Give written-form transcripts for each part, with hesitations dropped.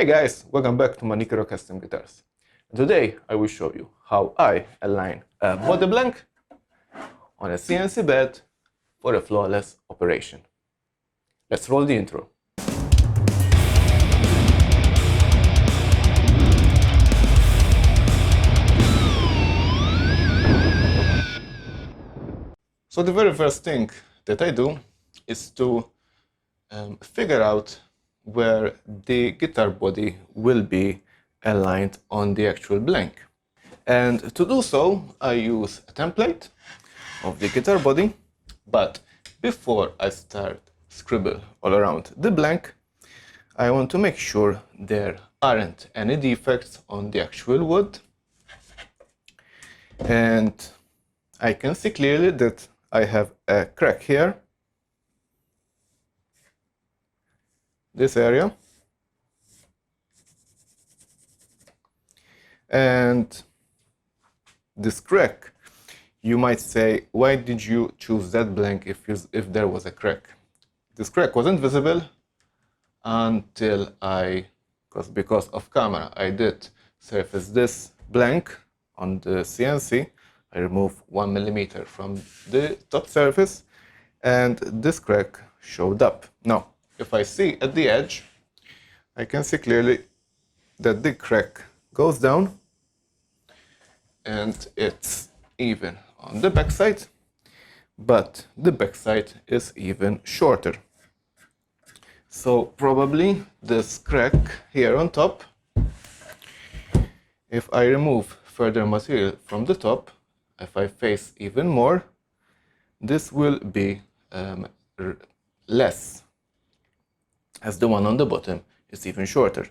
Hey guys, welcome back to Manicuro Custom Guitars. Today I will show you how I align a body blank on a CNC bed for a flawless operation. Let's roll the intro. So the very first thing that I do is to figure out where the guitar body will be aligned on the actual blank. And to do so, I use a template of the guitar body, but before I start scribble all around the blank, I want to make sure there aren't any defects on the actual wood. And I can see clearly that I have a crack here, this area, and this crack, you might say, why did you choose that blank if there was a crack? This crack wasn't visible until because of camera, I did surface this blank on the CNC. I removed 1 millimeter from the top surface and this crack showed up. Now, if I see at the edge, I can see clearly that the crack goes down and it's even on the backside, but the backside is even shorter. So probably this crack here on top, if I remove further material from the top, if I face even more, this will be less, as the one on the bottom is even shorter.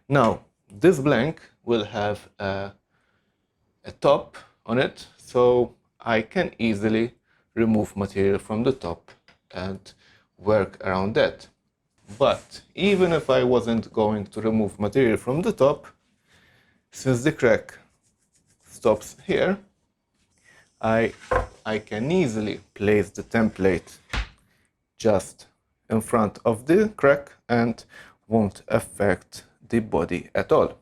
Now, this blank will have a top on it, so I can easily remove material from the top and work around that. But even if I wasn't going to remove material from the top, since the crack stops here, I can easily place the template just in front of the crack and won't affect the body at all.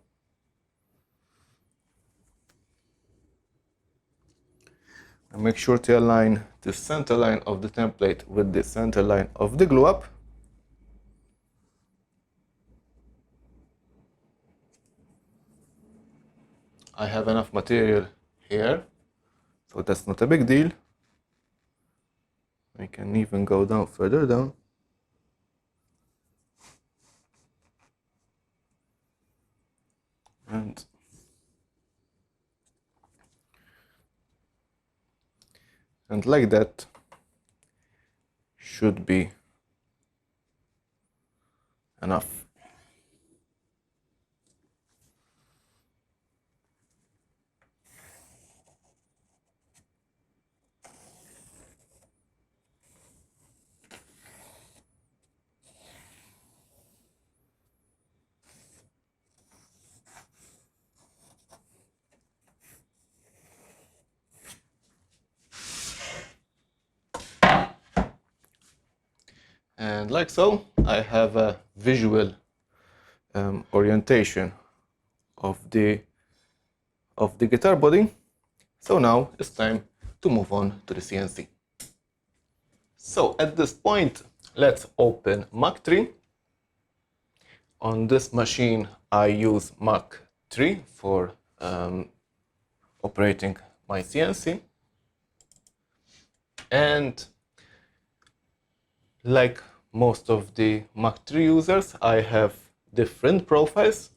And make sure to align the center line of the template with the center line of the glue up. I have enough material here, so that's not a big deal. I can even go down further down. And like that should be enough. And like so, I have a visual orientation of the guitar body. So now it's time to move on to the CNC. So at this point, let's open Mach 3. On this machine, I use Mach 3 for operating my CNC. And like most of the Mach 3 users, I have different profiles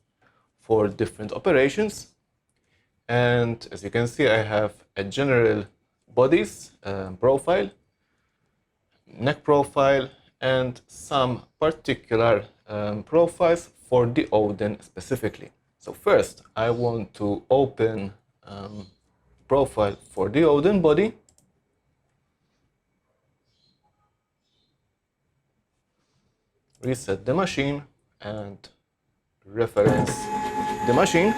for different operations. And as you can see, I have a general bodies profile, neck profile, and some particular profiles for the Odin specifically. So first, I want to open profile for the Odin body. Reset the machine and reference the machine.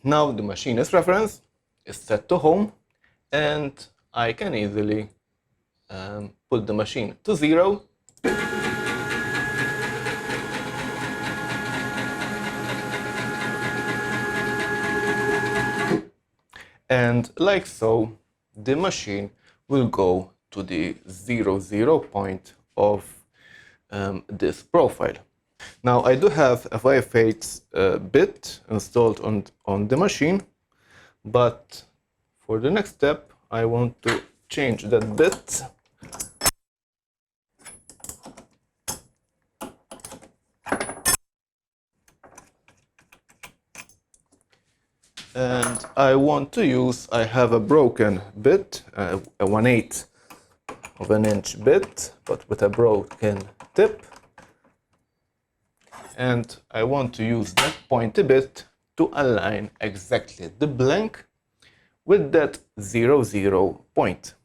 Now the machinist reference is set to home, and I can easily put the machine to 0. And like so, the machine will go to the 0, point of this profile. Now I do have a Firefates bit installed on the machine, but for the next step I want to change that bit. And I have a broken bit, a 1/8 of an inch bit, but with a broken tip. And I want to use that pointy bit to align exactly the blank with that 0, point.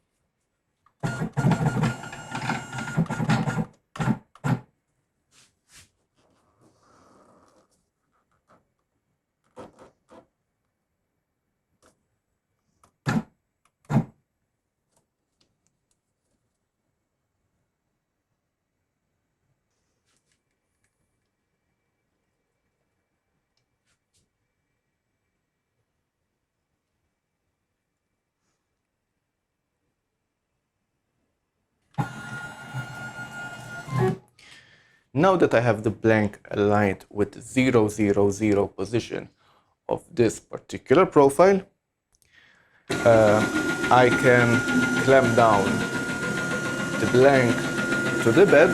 Now that I have the blank aligned with the 0, position of this particular profile, I can clamp down the blank to the bed.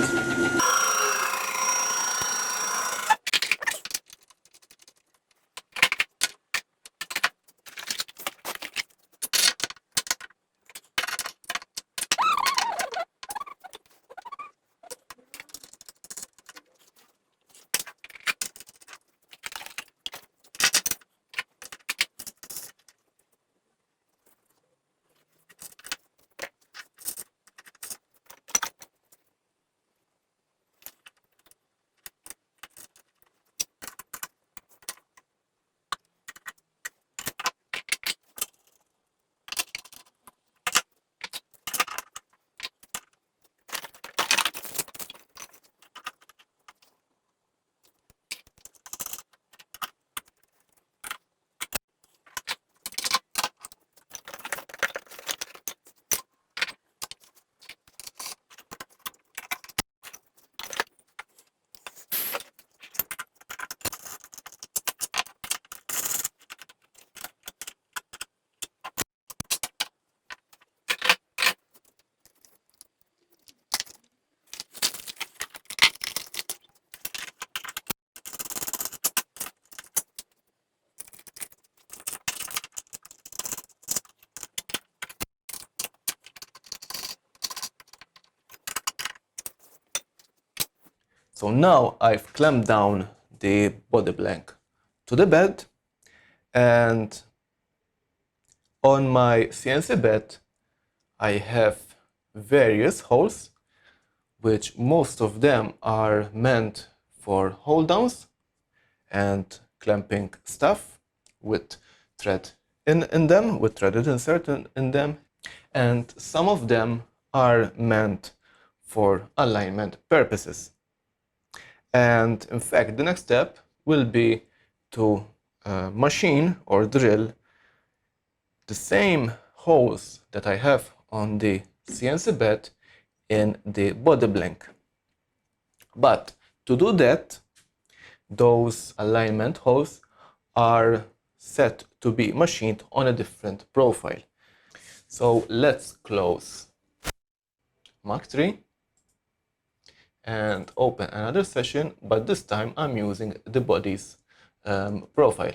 So now I've clamped down the body blank to the bed, and on my CNC bed I have various holes, which most of them are meant for hold downs and clamping stuff with thread in them, with threaded insert in them, and some of them are meant for alignment purposes. And in fact, the next step will be to machine or drill the same holes that I have on the CNC bed in the body blank. But to do that, those alignment holes are set to be machined on a different profile. So let's close Mach 3 and open another session, but this time I'm using the body's profile.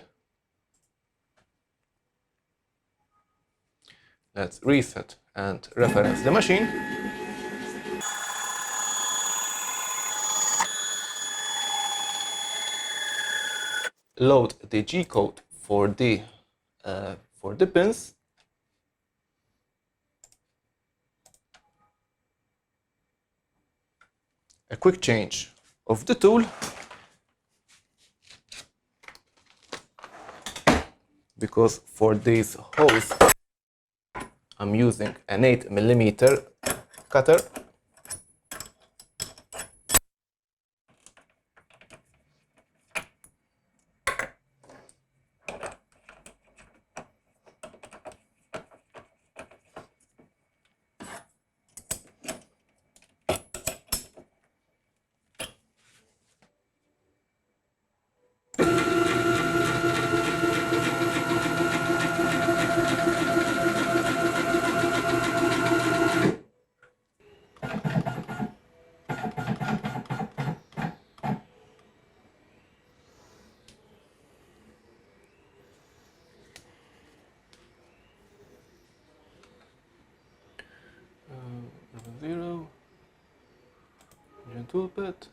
Let's reset and reference the machine. Load the G-code for the pins. A quick change of the tool. because for these holes I'm using an 8mm cutter. Zero, engine toolpath.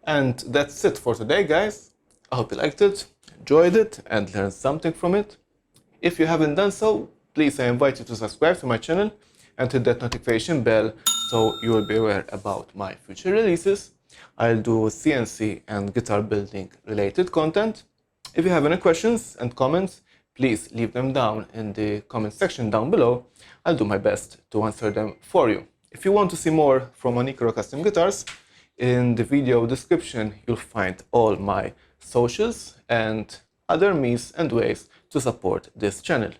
And that's it for today, guys. I hope you liked it, enjoyed it, and learned something from it. If you haven't done so, please I invite you to subscribe to my channel and hit that notification bell so you will be aware about my future releases. I'll do CNC and guitar building related content. If you have any questions and comments, please leave them down in the comment section down below. I'll do my best to answer them for you. If you want to see more from Onikuro Custom Guitars, in the video description you'll find all my socials and other means and ways to support this channel.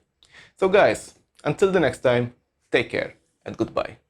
So guys, until the next time, take care and goodbye.